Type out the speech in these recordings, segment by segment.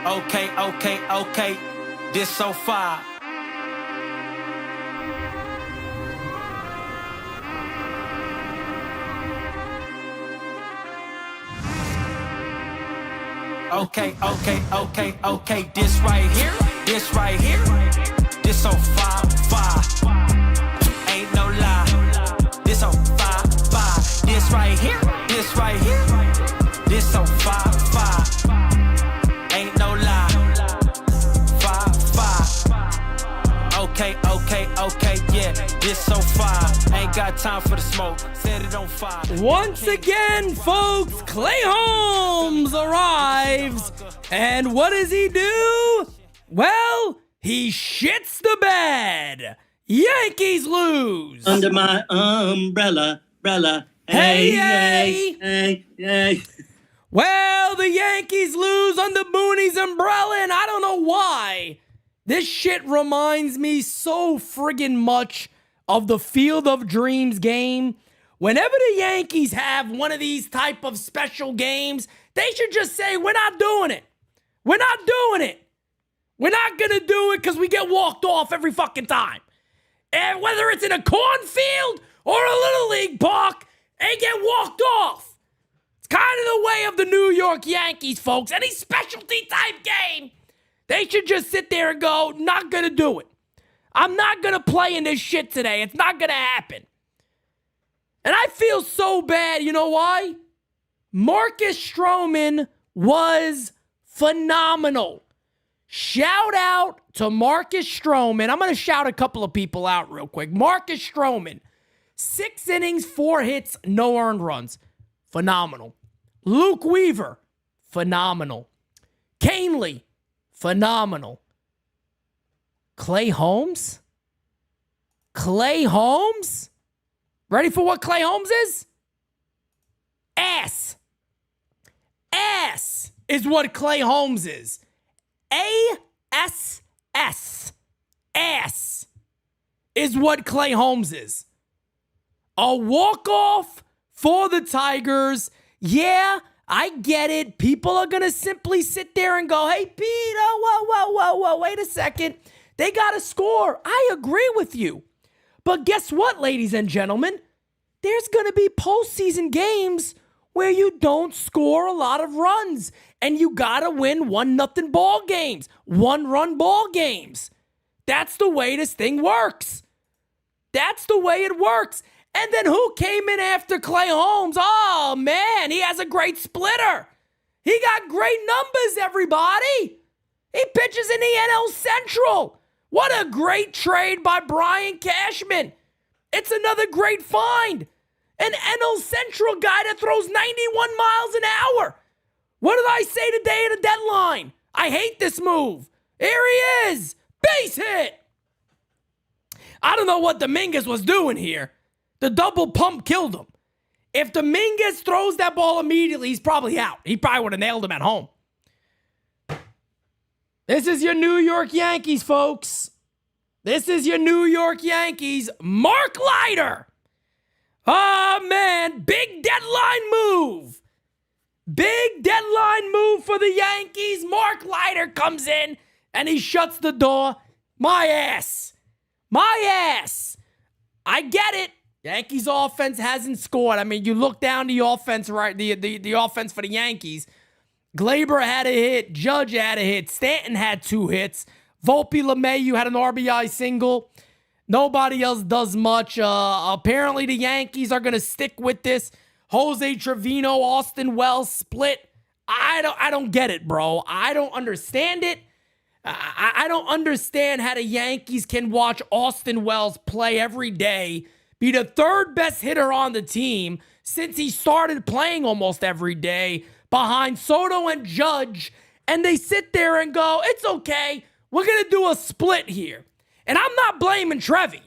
Okay. This so far. Okay. This right here. This so far. Ain't no lie. This so far. This right here. This so far. Ain't no lie. Far. Okay, yeah. This so far. Ain't got time for the smoke. Set it on fire. Once again, folks, Clay Holmes arrives. And what does he do? Well, he shits the bed. Yankees lose. Under my umbrella. Hey. Well, the Yankees lose under Booney's umbrella, and I don't know why. This shit reminds me so friggin' much of the Field of Dreams game. Whenever the Yankees have one of these type of special games, they should just say, we're not doing it. We're not doing it. We're not going to do it because we get walked off every fucking time. And whether it's in a cornfield or a Little League park, they get walked off. It's kind of the way of the New York Yankees, folks. Any specialty type game, they should just sit there and go, not going to do it. I'm not going to play in this shit today. It's not going to happen. And I feel so bad. You know why? Marcus Stroman was phenomenal. Shout out to Marcus Stroman. I'm going to shout a couple of people out real quick. Marcus Stroman, 6 innings, 4 hits, no earned runs. Phenomenal. Luke Weaver, phenomenal. Canely, phenomenal. Clay Holmes? Clay Holmes? Ready for what Clay Holmes is? Ass. Ass is what Clay Holmes is. A-S-S. Ass is what Clay Holmes is. A walk-off for the Tigers. Yeah, I get it. People are going to simply sit there and go, hey, Pete, whoa, wait a second. They got to score. I agree with you. But guess what, ladies and gentlemen? There's going to be postseason games where you don't score a lot of runs. And you got to win 1-0 ball games, 1-run ball games. That's the way this thing works. That's the way it works. And then who came in after Clay Holmes? Oh, man, he has a great splitter. He got great numbers, everybody. He pitches in the NL Central. What a great trade by Brian Cashman. It's another great find. An NL Central guy that throws 91 miles an hour. What did I say today at the deadline? I hate this move. Here he is. Base hit. I don't know what Dominguez was doing here. The double pump killed him. If Dominguez throws that ball immediately, he's probably out. He probably would have nailed him at home. This is your New York Yankees, folks. This is your New York Yankees. Mark Leiter. Oh, man. Big deadline move. Big deadline move for the Yankees. Mark Leiter comes in and he shuts the door. My ass. I get it. Yankees offense hasn't scored. I mean, you look down the offense, right? The offense for the Yankees. Glaber had a hit. Judge had a hit. Stanton had 2 hits. Volpe LeMahieu had an RBI single. Nobody else does much. Apparently, the Yankees are going to stick with this Jose Trevino, Austin Wells split. I don't get it, bro. I don't understand it. I don't understand how the Yankees can watch Austin Wells play every day, be the 3rd best hitter on the team since he started playing almost every day behind Soto and Judge, and they sit there and go, it's okay, we're going to do a split here. And I'm not blaming Trevi.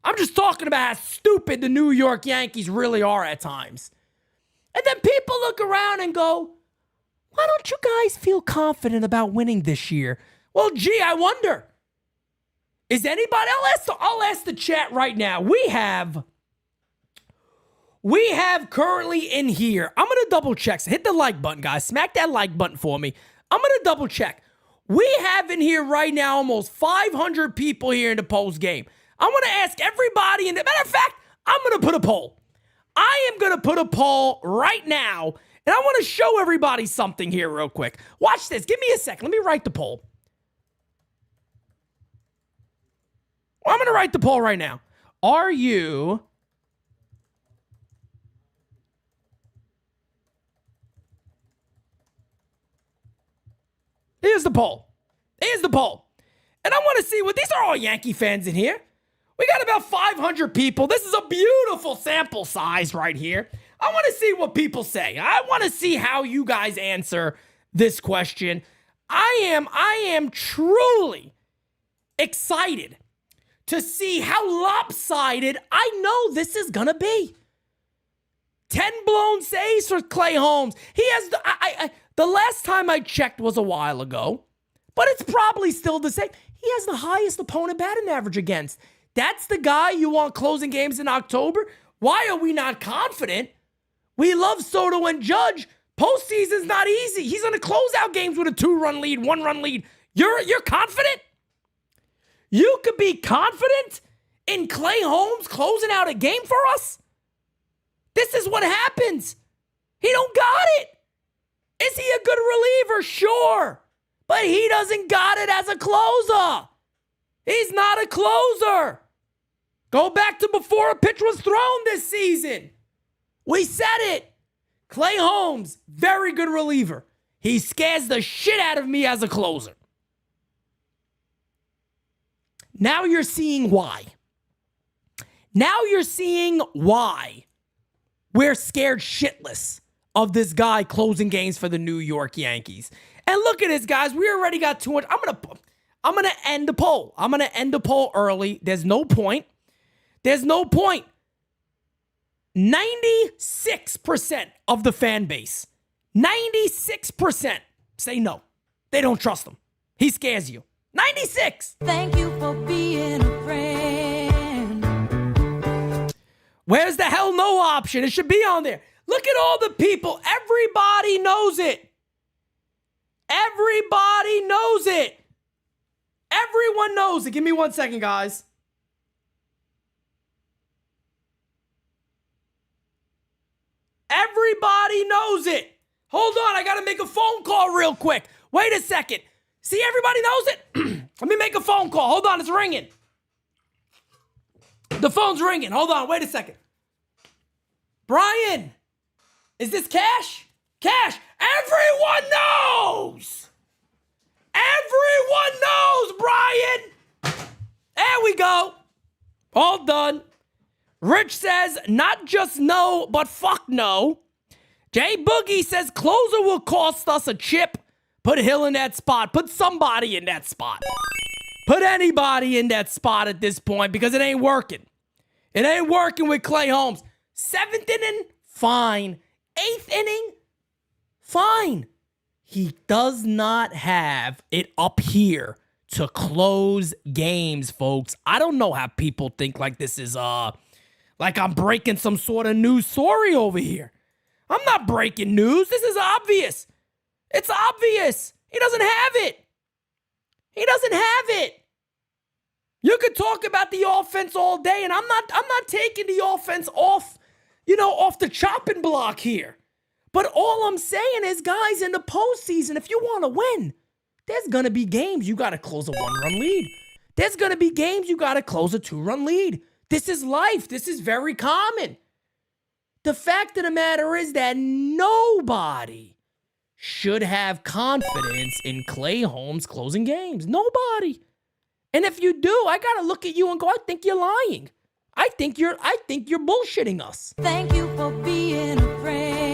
I'm just talking about how stupid the New York Yankees really are at times. And then people look around and go, why don't you guys feel confident about winning this year? Well, gee, I wonder. Is anybody? I'll ask the chat right now. We have currently in here, I'm going to double check. So hit the like button, guys. Smack that like button for me. I'm going to double check. We have in here right now almost 500 people here in the post game. I want to ask everybody. Matter of fact, I'm going to put a poll. I am going to put a poll right now, and I want to show everybody something here real quick. Watch this. Give me a second. Let me write the poll. Well, I'm going to write the poll right now. Are you... Here's the poll. Here's the poll. And I want to see what... These are all Yankee fans in here. We got about 500 people. This is a beautiful sample size right here. I want to see what people say. I want to see how you guys answer this question. I am truly excited to see how lopsided I know this is going to be. 10 blown saves for Clay Holmes. He has the last time I checked was a while ago, but it's probably still the same. He has the highest opponent batting average against. That's the guy you want closing games in October? Why are we not confident? We love Soto and Judge. Postseason's not easy. He's going to close out games with a 2-run lead, 1-run lead. You're confident? You could be confident in Clay Holmes closing out a game for us? This is what happens. He don't got it. Is he a good reliever? Sure. But he doesn't got it as a closer. He's not a closer. Go back to before a pitch was thrown this season. We said it. Clay Holmes, very good reliever. He scares the shit out of me as a closer. Now you're seeing why. Now you're seeing why we're scared shitless of this guy closing games for the New York Yankees. And look at this, guys. We already got 200. I'm gonna end the poll. I'm gonna end the poll early. There's no point. There's no point. 96% of the fan base, 96% say no. They don't trust him. He scares you. 96. Thank you for being a friend. Where's the hell no option? It should be on there. Look at all the people. Everybody knows it. Everybody knows it. Everyone knows it. Give me 1 second, guys. Everybody knows it. Hold on, I gotta make a phone call real quick. Wait a second. See, everybody knows it? Let me make a phone call. Hold on, it's ringing. The phone's ringing. Hold on, wait a second. Brian, is this Cash? Cash, everyone knows. Everyone knows, Brian. There we go. All done. Rich says, not just no, but fuck no. Jay Boogie says, closer will cost us a chip. Put Hill in that spot. Put somebody in that spot. Put anybody in that spot at this point because it ain't working. It ain't working with Clay Holmes. 7th inning, fine. 8th inning, fine. He does not have it up here to close games, folks. I don't know how people think like this is, like I'm breaking some sort of news story over here. I'm not breaking news. This is obvious. It's obvious. He doesn't have it. He doesn't have it. You could talk about the offense all day, and I'm not taking the offense off, off the chopping block here. But all I'm saying is, guys, in the postseason, if you want to win, there's going to be games you got to close a 1-run lead. There's going to be games you got to close a 2-run lead. This is life. This is very common. The fact of the matter is that nobody should have confidence in Clay Holmes closing games. Nobody. And if you do, I got to look at you and go, I think you're lying. I think you're bullshitting us. Thank you for being a friend.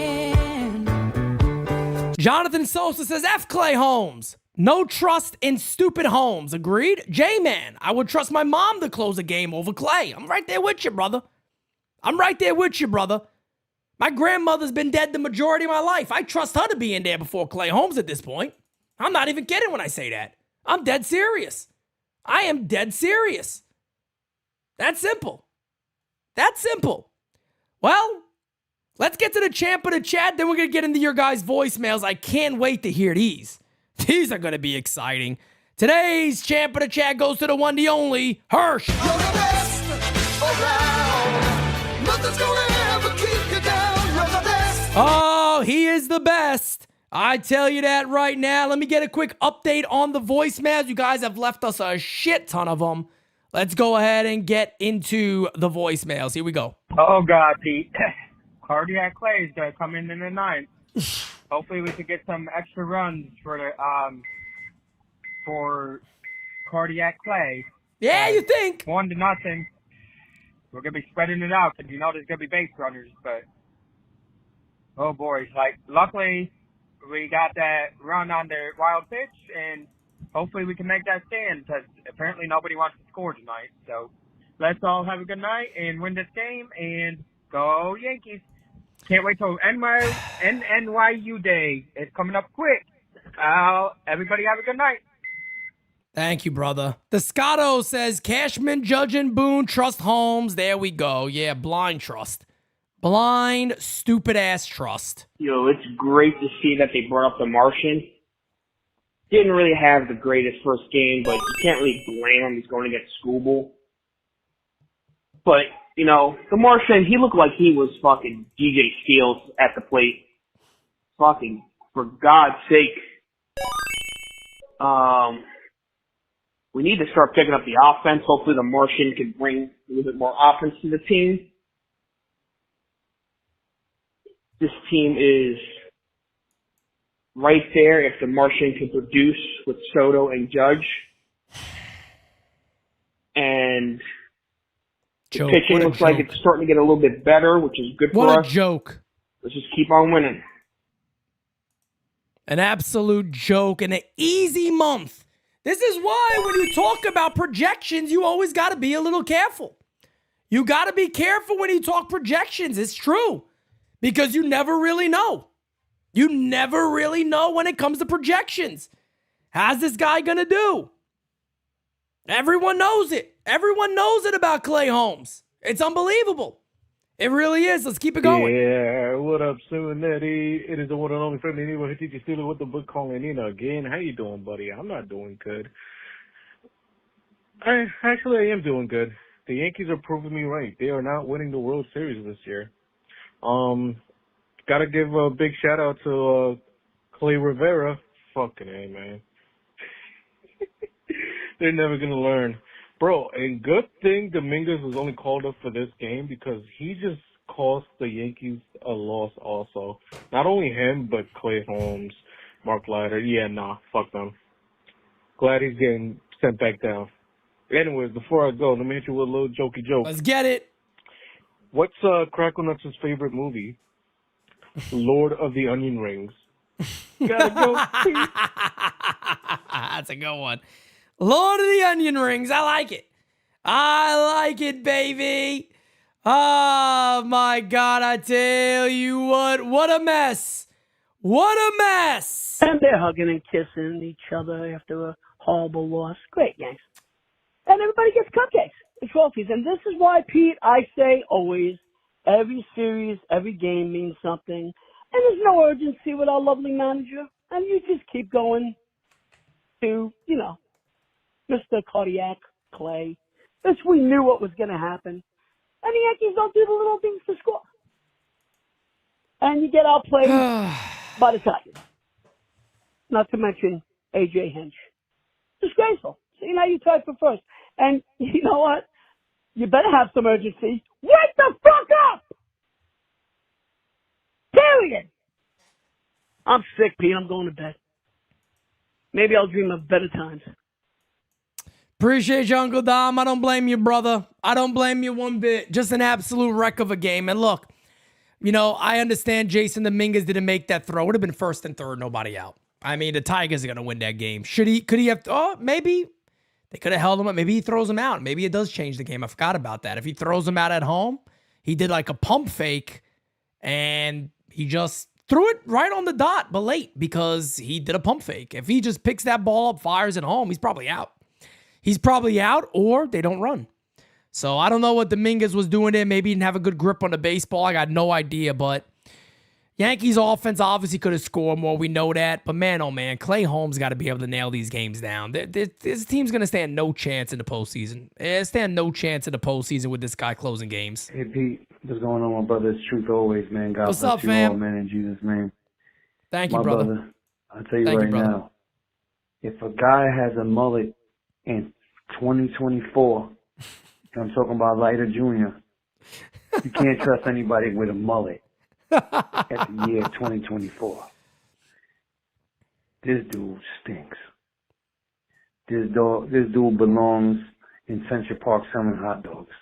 Jonathan Sosa says, F Clay Holmes. No trust in stupid Holmes. Agreed? J-Man, I would trust my mom to close a game over Clay. I'm right there with you, brother. My grandmother's been dead the majority of my life. I trust her to be in there before Clay Holmes at this point. I'm not even kidding when I say that. I'm dead serious. I am dead serious. That's simple. That's simple. Well, let's get to the champ of the chat. Then we're going to get into your guys' voicemails. I can't wait to hear these. These are going to be exciting. Today's champ of the chat goes to the one, the only, Hirsch. You're the best around. Nothing's gonna ever keep you down. You're the best. Oh, he is the best. I tell you that right now. Let me get a quick update on the voicemails. You guys have left us a shit ton of them. Let's go ahead and get into the voicemails. Here we go. Oh, God, Pete. Cardiac Clay is going to come in the ninth. Hopefully we could get some extra runs for Cardiac Clay. Yeah, you think? 1-0. We're going to be spreading it out because there's going to be base runners. But, oh, boy. Luckily, we got that run on the wild pitch, and hopefully we can make that stand because apparently nobody wants to score tonight. So let's all have a good night and win this game and go Yankees. Can't wait till NYU Day. It's coming up quick. Everybody have a good night. Thank you, brother. The Scotto says, Cashman, Judge, and Boone trust Holmes. There we go. Yeah, blind trust. Blind, stupid-ass trust. Yo, it's great to see that they brought up the Martian. Didn't really have the greatest first game, but you can't really blame him. He's going against Scooble. But, the Martian, he looked like he was fucking DJ Steele at the plate. Fucking, for God's sake. We need to start picking up the offense. Hopefully the Martian can bring a little bit more offense to the team. This team is right there if the Martian can produce with Soto and Judge. And the pitching looks like it's starting to get a little bit better, which is good for us. What a joke. Let's just keep on winning. An absolute joke and an easy month. This is why when you talk about projections, you always got to be a little careful. You got to be careful when you talk projections. It's true. Because you never really know. You never really know when it comes to projections. How's this guy going to do? Everyone knows it. Everyone knows it about Clay Holmes. It's unbelievable. It really is. Let's keep it going. Yeah, what up, Cincinnati? It is the one and only friendly neighborhood teacher Steeler with the book calling in again. How you doing, buddy? I'm not doing good. I am doing good. The Yankees are proving me right. They are not winning the World Series this year. Gotta give a big shout out to Clay Rivera. Fucking A, man. They're never gonna learn. Bro, and good thing Dominguez was only called up for this game because he just cost the Yankees a loss also. Not only him, but Clay Holmes, Mark Leiter. Yeah, nah, fuck them. Glad he's getting sent back down. Anyways, before I go, let me hit you with a little jokey joke. Let's get it. What's Crackle Nuts' favorite movie? Lord of the Onion Rings. Gotta go. That's a good one. Lord of the Onion Rings. I like it. I like it, baby. Oh, my God. I tell you what a mess. What a mess. And they're hugging and kissing each other after a horrible loss. Great, Yanks. And everybody gets cupcakes and trophies. And this is why, Pete, I say always, every series, every game means something. And there's no urgency with our lovely manager. And you just keep going to, Mr. Cardiac Clay. This we knew what was going to happen. And the Yankees don't do the little things to score. And you get outplayed by the Tigers. Not to mention A.J. Hinch. Disgraceful. So you tied for first. And you know what? You better have some urgency. Wake the fuck up! Period. I'm sick, Pete. I'm going to bed. Maybe I'll dream of better times. Appreciate you, Uncle Dom. I don't blame you, brother. I don't blame you one bit. Just an absolute wreck of a game. And look, I understand Jason Dominguez didn't make that throw. It would have been first and third, nobody out. I mean, the Tigers are going to win that game. Could he have, maybe they could have held him up. Maybe he throws him out. Maybe it does change the game. I forgot about that. If he throws him out at home, he did like a pump fake and he just threw it right on the dot, but late because he did a pump fake. If he just picks that ball up, fires it home, he's probably out. He's probably out or they don't run. So I don't know what Dominguez was doing there. Maybe he didn't have a good grip on the baseball. I got no idea, but Yankees offense obviously could have scored more. We know that. But man, oh man, Clay Holmes got to be able to nail these games down. This team's going to stand no chance in the postseason. Stand no chance in the postseason with this guy closing games. Hey, Pete. What's going on, my brother? It's truth always, man. God What's bless up, you fam? all, man, in Jesus' name. Thank you, My brother. I'll tell you Thank you, right brother. now, if a guy has a mullet in 2024, and I'm talking about Leiter Jr., you can't trust anybody with a mullet at the year 2024. This dude stinks. This dude belongs in Central Park selling hot dogs.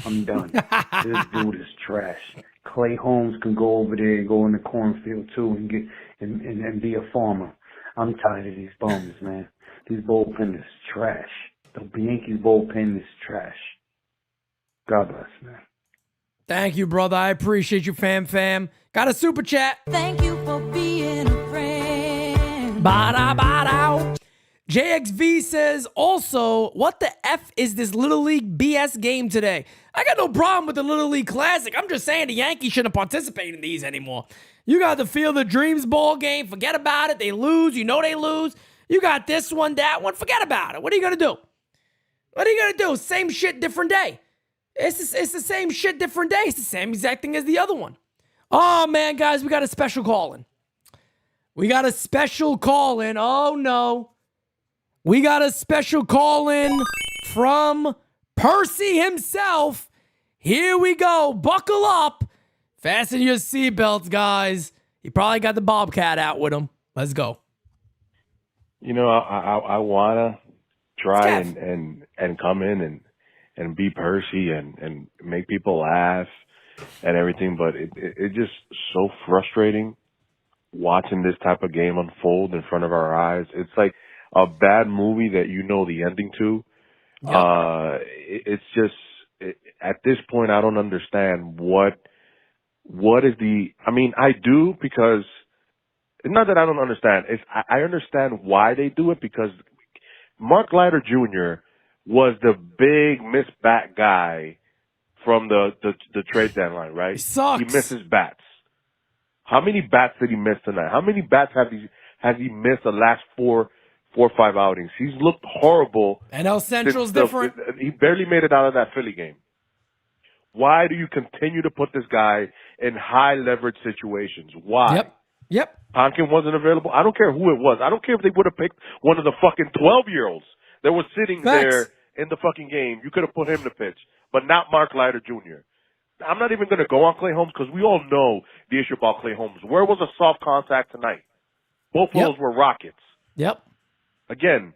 I'm done. This dude is trash. Clay Holmes can go over there and go in the cornfield too and get and be a farmer. I'm tired of these bums, man. These bullpen is trash. The Yankees bullpen is trash. God bless, man. Thank you, brother. I appreciate you, fam. Got a super chat. Thank you for being a friend. Ba-da-ba-da. JXV says, also, what the F is this Little League BS game today? I got no problem with the Little League Classic. I'm just saying the Yankees shouldn't participate in these anymore. You got the Field of Dreams ball game. Forget about it. They lose. You know they lose. You got this one, that one. Forget about it. What are you going to do? What are you going to do? Same shit, different day. It's the same shit, different day. It's the same exact thing as the other one. Oh, man, guys, we got a special call-in. Oh, no. We got a special call-in from Percy himself. Here we go. Buckle up. Fasten your seatbelts, guys. He probably got the Bobcat out with him. Let's go. You know, I want to try and come in and be Percy and make people laugh and everything, but it just so frustrating watching this type of game unfold in front of our eyes. It's like a bad movie that you know the ending to. Yep. It's just at this point I don't understand what is the. I mean, I do, because it's not that I don't understand. I understand why they do it, because Mark Leiter Jr. was the big miss bat guy from the trade deadline, right? He sucks. He misses bats. How many bats did he miss tonight? How many bats has he missed the last four or five outings? He's looked horrible. NL Central's different. He barely made it out of that Philly game. Why do you continue to put this guy in high leverage situations? Why? Yep. Honkin wasn't available. I don't care who it was. I don't care if they would have picked one of the fucking 12-year-olds that was sitting there in the fucking game. You could have put him to pitch, but not Mark Leiter Jr. I'm not even going to go on Clay Holmes, because we all know the issue about Clay Holmes. Where was a soft contact tonight? Both of those were rockets. Yep. Again,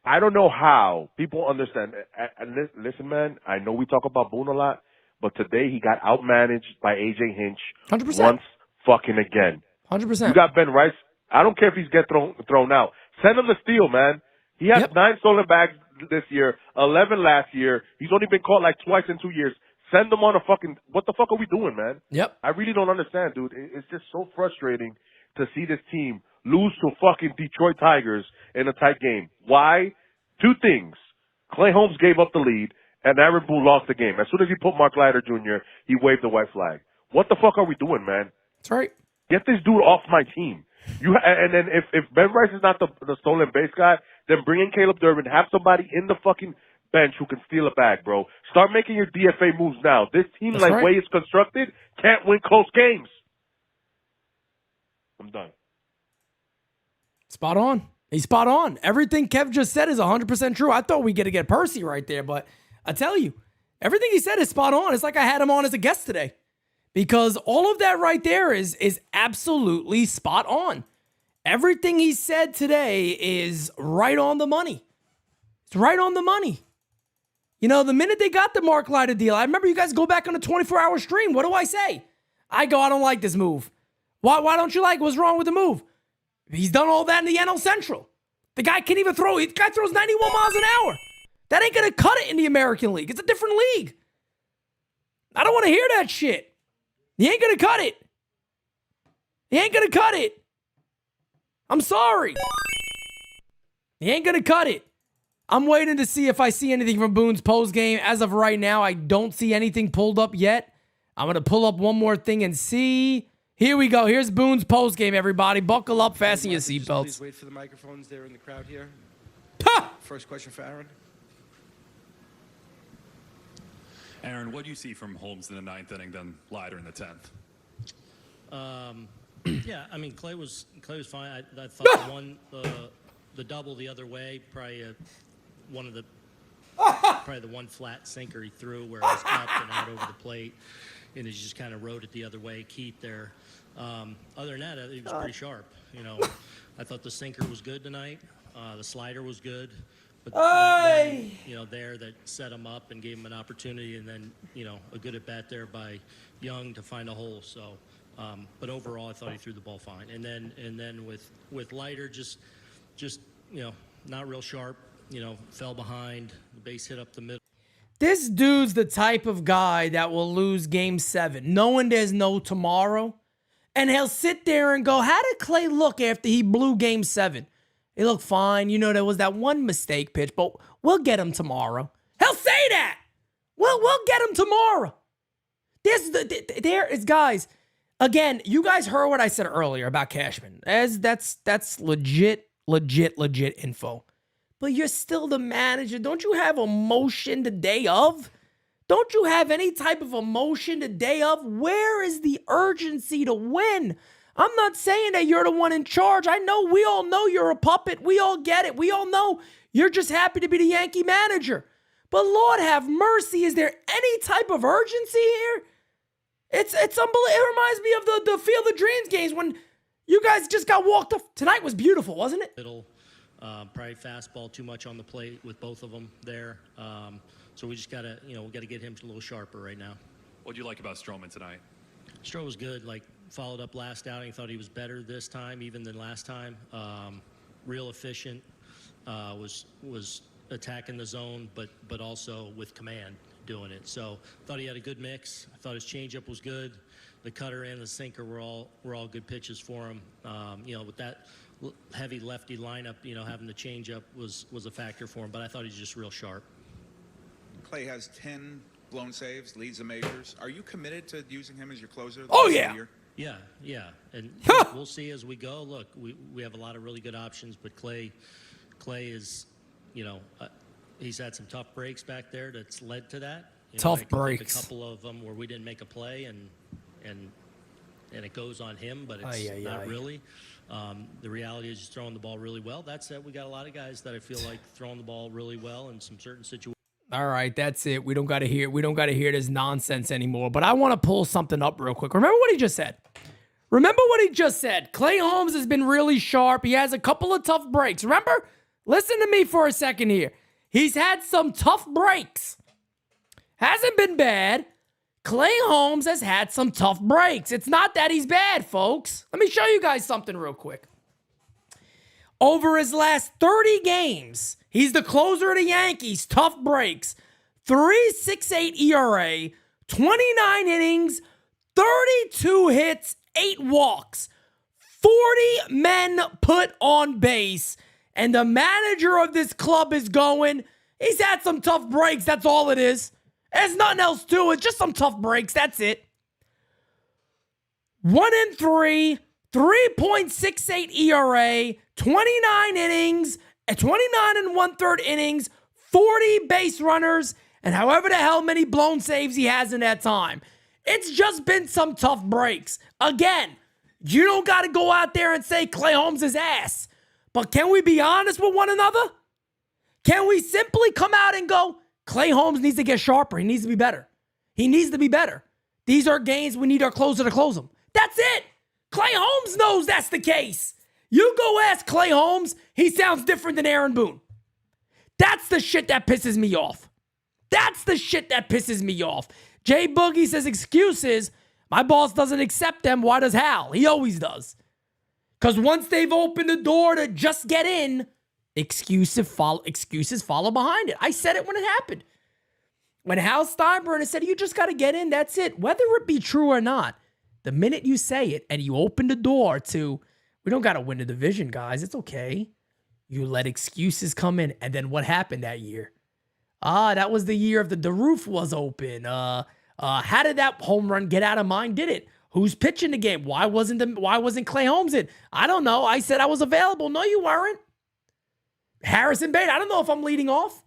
I don't know how people understand. And listen, man, I know we talk about Boone a lot, but today he got outmanaged by A.J. Hinch 100%. once fucking again. 100%. You got Ben Rice. I don't care if he's get thrown out. Send him to steal, man. He has 9 stolen bags this year, 11 last year. He's only been caught like twice in 2 years. Send him on a fucking. What the fuck are we doing, man? Yep. I really don't understand, dude. It's just so frustrating to see this team lose to fucking Detroit Tigers in a tight game. Why? 2 things. Clay Holmes gave up the lead, and Aaron Boone lost the game. As soon as he put Mark Leiter Jr., he waved the white flag. What the fuck are we doing, man? That's right. Get this dude off my team. And then if Ben Rice is not the stolen base guy, then bring in Caleb Durbin. Have somebody in the fucking bench who can steal a bag, bro. Start making your DFA moves now. This team, way it's constructed, can't win close games. I'm done. Spot on. He's spot on. Everything Kev just said is 100% true. I thought we'd get Percy right there, but I tell you, everything he said is spot on. It's like I had him on as a guest today, because all of that right there is absolutely spot on. Everything he said today is right on the money. It's right on the money. You know, the minute they got the Mark Leiter deal, I remember you guys go back on a 24-hour stream. What do I say? I go, I don't like this move. Why don't you like it? What's wrong with the move? He's done all that in the NL Central. The guy can't even throw. The guy throws 91 miles an hour. That ain't going to cut it in the American League. It's a different league. I don't want to hear that shit. He ain't going to cut it. He ain't going to cut it. I'm sorry. He ain't going to cut it. I'm waiting to see if I see anything from Boone's post-game. As of right now, I don't see anything pulled up yet. I'm going to pull up one more thing and see. Here we go. Here's Boone's post-game, everybody. Buckle up, fasten your seatbelts. Please wait for the microphones there in the crowd here. First question for Aaron. Aaron, what do you see from Holmes in the 9th inning, then Leiter in the 10th? Yeah, I mean, Clay was fine. I thought the double the other way, probably the one flat sinker he threw where it was up and out over the plate, and he just kind of rode it the other way. Keith there. Other than that, he was pretty sharp. You know, I thought the sinker was good tonight. The slider was good. But that one, you know, there that set him up and gave him an opportunity, and then, you know, a good at bat there by Young to find a hole. So, but overall, I thought he threw the ball fine. And then with Leiter, just you know, not real sharp. You know, fell behind. The base hit up the middle. This dude's the type of guy that will lose Game 7, knowing there's no tomorrow, and he'll sit there and go, "How did Clay look after he blew Game 7?" He looked fine. You know, there was that one mistake pitch, but we'll get him tomorrow. He'll say that. We'll get him tomorrow. There is, guys. Again, you guys heard what I said earlier about Cashman. That's legit info. But you're still the manager. Don't you have emotion the day of? Don't you have any type of emotion the day of? Where is the urgency to win? I'm not saying that you're the one in charge. I know, we all know you're a puppet. We all get it. We all know you're just happy to be the Yankee manager. But Lord have mercy, is there any type of urgency here? It's unbelievable. It reminds me of the Field of Dreams games when you guys just got walked off. Tonight was beautiful, wasn't it? Probably fastball too much on the plate with both of them there. So we just gotta, you know, we gotta get him a little sharper right now. What do you like about Stroman tonight? Stroh was good. Like, followed up last outing. Thought he was better this time even than last time. Real efficient. Was attacking the zone, but also with command doing it. So thought he had a good mix. I thought his changeup was good. The cutter and the sinker were all good pitches for him. You know, with that heavy lefty lineup, you know, having the changeup was a factor for him. But I thought he was just real sharp. Clay has 10 blown saves, leads the majors. Are you committed to using him as your closer? Oh, yeah. Yeah. And we'll see as we go. Look, we have a lot of really good options, but Clay is, you know, he's had some tough breaks back there that's led to that. You know, tough breaks. A couple of them where we didn't make a play, and it goes on him, but it's not really. The reality is just throwing the ball really well. That said, we got a lot of guys that I feel like throwing the ball really well in some certain situations. All right, that's it. We don't got to hear this nonsense anymore. But I want to pull something up real quick. Remember what he just said. Clay Holmes has been really sharp. He has a couple of tough breaks. Remember? Listen to me for a second here. He's had some tough breaks. Hasn't been bad. Clay Holmes has had some tough breaks. It's not that he's bad, folks. Let me show you guys something real quick. Over his last 30 games, he's the closer of the Yankees. Tough breaks. 3.68 ERA, 29 innings, 32 hits, 8 walks, 40 men put on base. And the manager of this club is going, he's had some tough breaks. That's all it is. There's nothing else to it. Just some tough breaks. That's it. 1-3, 3.68 ERA, 29 innings, 29 1/3 innings, 40 base runners, and however the hell many blown saves he has in that time. It's just been some tough breaks. Again, you don't got to go out there and say Clay Holmes is ass. But can we be honest with one another? Can we simply come out and go, Clay Holmes needs to get sharper. He needs to be better. He needs to be better. These are games we need our closer to close them. That's it. Clay Holmes knows that's the case. You go ask Clay Holmes, he sounds different than Aaron Boone. That's the shit that pisses me off. Jay Boogie says excuses. My boss doesn't accept them. Why does Hal? He always does. Because once they've opened the door to just get in, excuses follow behind it. I said it when it happened. When Hal Steinbrenner said, you just got to get in, that's it. Whether it be true or not, the minute you say it and you open the door to, we don't got to win the division, guys. It's okay. You let excuses come in. And then what happened that year? That was the year of the roof was open. How did that home run get out of mind? Did it? Who's pitching the game? Why wasn't Clay Holmes in? I don't know. I said I was available. No, you weren't. Harrison Bader. I don't know if I'm leading off.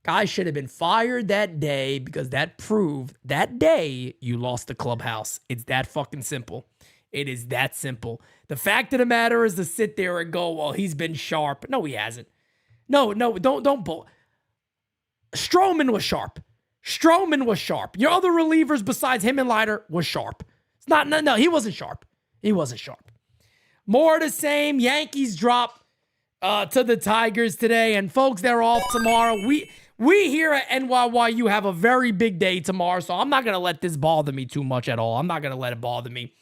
Guy should have been fired that day because that proved that day you lost the clubhouse. It's that fucking simple. It is that simple. The fact of the matter is to sit there and go, well, he's been sharp. No, he hasn't. No, don't bull. Stroman was sharp. Stroman was sharp. Your other relievers besides him and Leiter was sharp. It's not, no, he wasn't sharp. He wasn't sharp. More of the same. Yankees drop to the Tigers today. And folks, they're off tomorrow. We here at NYYU have a very big day tomorrow, so I'm not going to let this bother me too much at all. I'm not going to let it bother me.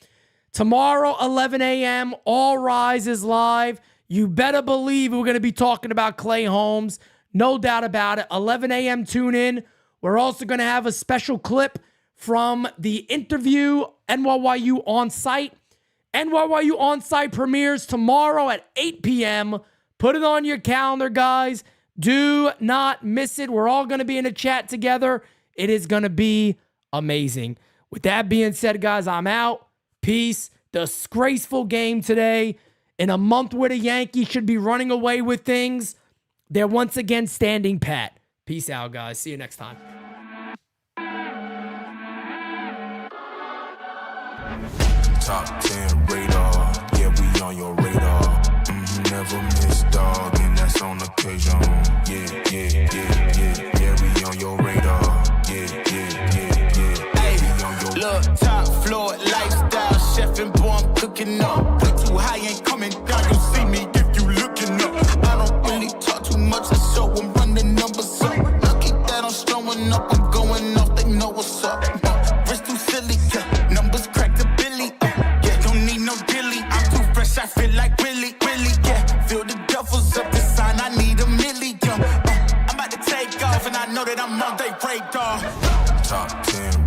Tomorrow, 11 a.m., All Rise is live. You better believe we're going to be talking about Clay Holmes. No doubt about it. 11 a.m., tune in. We're also going to have a special clip from the interview, NYYU On Site. NYYU On Site premieres tomorrow at 8 p.m. Put it on your calendar, guys. Do not miss it. We're all going to be in a chat together. It is going to be amazing. With that being said, guys, I'm out. Peace. Disgraceful game today. In a month where the Yankees should be running away with things, they're once again standing pat. Peace out, guys. See you next time. Top 10 radar. Yeah, we on your radar. Never miss, dog, and that's on occasion. Yeah, we on your radar. Yeah. Hey, look, top floor lifestyle, chef and boy, I'm cooking up. Way too high, ain't coming down. You see me if you looking up. I don't really talk too much, I show them run the numbers up. Lucky that I'm showing up, I'm going off, they know what's up. Wrist too silly, yeah. Numbers crack the billy. Yeah, don't need no dilly. I'm too fresh, I feel like really, yeah. Feel the duffels up the sign, I need a million. I'm about to take off, and I know that I'm on they radar. Top 10